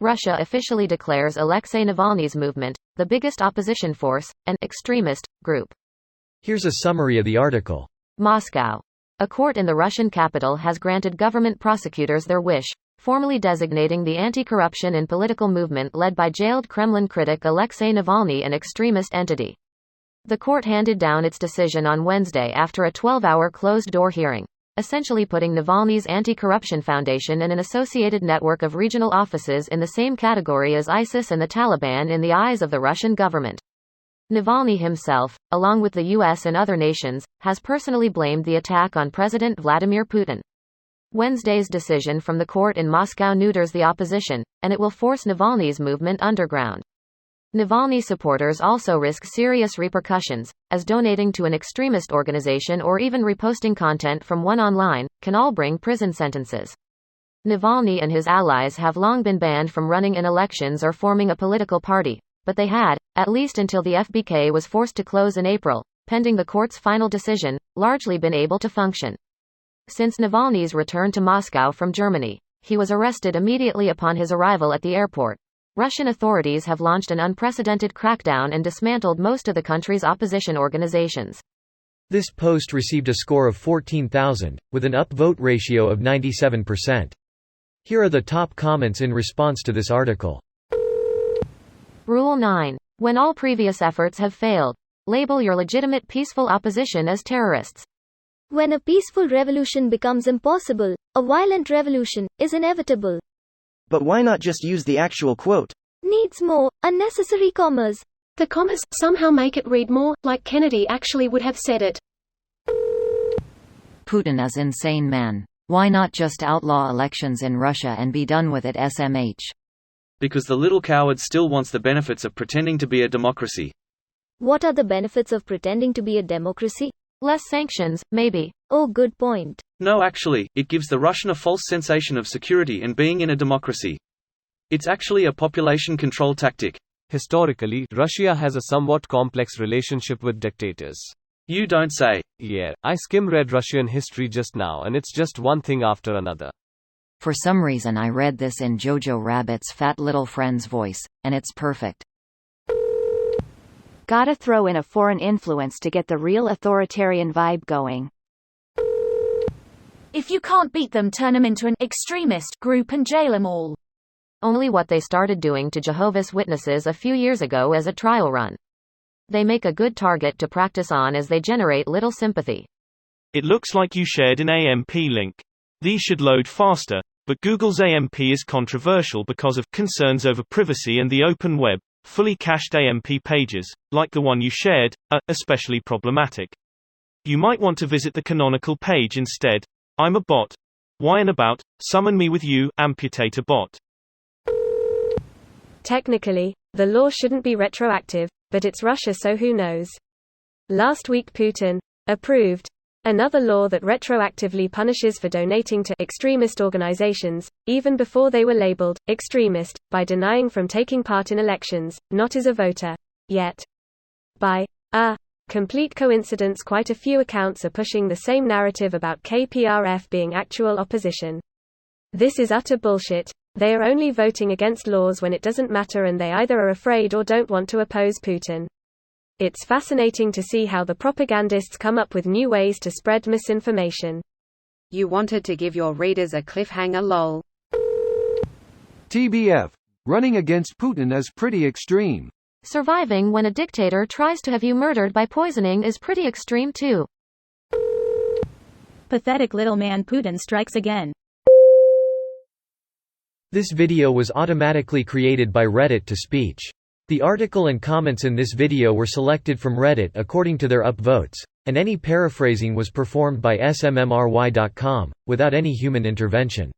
Russia officially declares Alexey Navalny's movement the biggest opposition force, an extremist group. Here's a summary of the article. Moscow. A court in the Russian capital has granted government prosecutors their wish, formally designating the anti-corruption and political movement led by jailed Kremlin critic Alexey Navalny an extremist entity. The court handed down its decision on Wednesday after a 12-hour closed-door hearing, essentially putting Navalny's Anti-Corruption Foundation and an associated network of regional offices in the same category as ISIS and the Taliban in the eyes of the Russian government. Navalny himself, along with the US and other nations, has personally blamed the attack on President Vladimir Putin. Wednesday's decision from the court in Moscow neuters the opposition, and it will force Navalny's movement underground. Navalny supporters also risk serious repercussions, as donating to an extremist organization or even reposting content from one online can all bring prison sentences. Navalny and his allies have long been banned from running in elections or forming a political party, but they had, at least until the FBK was forced to close in April, pending the court's final decision, largely been able to function. Since Navalny's return to Moscow from Germany, he was arrested immediately upon his arrival at the airport. Russian authorities have launched an unprecedented crackdown and dismantled most of the country's opposition organizations. This post received a score of 14,000, with an upvote ratio of 97%. Here are the top comments in response to this article. Rule 9. When all previous efforts have failed, label your legitimate peaceful opposition as terrorists. When a peaceful revolution becomes impossible, a violent revolution is inevitable. But why not just use the actual quote? Needs more unnecessary commas. The commas somehow make it read more like Kennedy actually would have said it. Putin is insane, man. Why not just outlaw elections in Russia and be done with it? SMH. Because the little coward still wants the benefits of pretending to be a democracy. What are the benefits of pretending to be a democracy? Less sanctions, maybe. Oh, good point. No, actually, it gives the Russian a false sensation of security in being in a democracy. It's actually a population control tactic. Historically, Russia has a somewhat complex relationship with dictators. You don't say. Yeah, I skim-read Russian history just now and it's just one thing after another. For some reason I read this in Jojo Rabbit's fat little friend's voice, and it's perfect. Gotta throw in a foreign influence to get the real authoritarian vibe going. If you can't beat them, turn them into an extremist group and jail them all. Only what they started doing to Jehovah's Witnesses a few years ago as a trial run. They make a good target to practice on as they generate little sympathy. It looks like you shared an AMP link. These should load faster, but Google's AMP is controversial because of concerns over privacy and the open web. Fully cached AMP pages, like the one you shared, are especially problematic. You might want to visit the canonical page instead. I'm a bot. Why and about, summon me with you, amputate a bot. Technically, the law shouldn't be retroactive, but it's Russia, so who knows. Last week Putin approved another law that retroactively punishes for donating to extremist organizations, even before they were labeled extremist, by denying from taking part in elections, not as a voter. Yet, by a complete coincidence, quite a few accounts are pushing the same narrative about KPRF being actual opposition. This is utter bullshit. They are only voting against laws when it doesn't matter, and they either are afraid or don't want to oppose Putin. It's fascinating to see how the propagandists come up with new ways to spread misinformation. You wanted to give your readers a cliffhanger, lol. TBF. Running against Putin is pretty extreme. Surviving when a dictator tries to have you murdered by poisoning is pretty extreme too. Pathetic little man Putin strikes again. This video was automatically created by Reddit to speech. The article and comments in this video were selected from Reddit according to their upvotes, and any paraphrasing was performed by smmry.com, without any human intervention.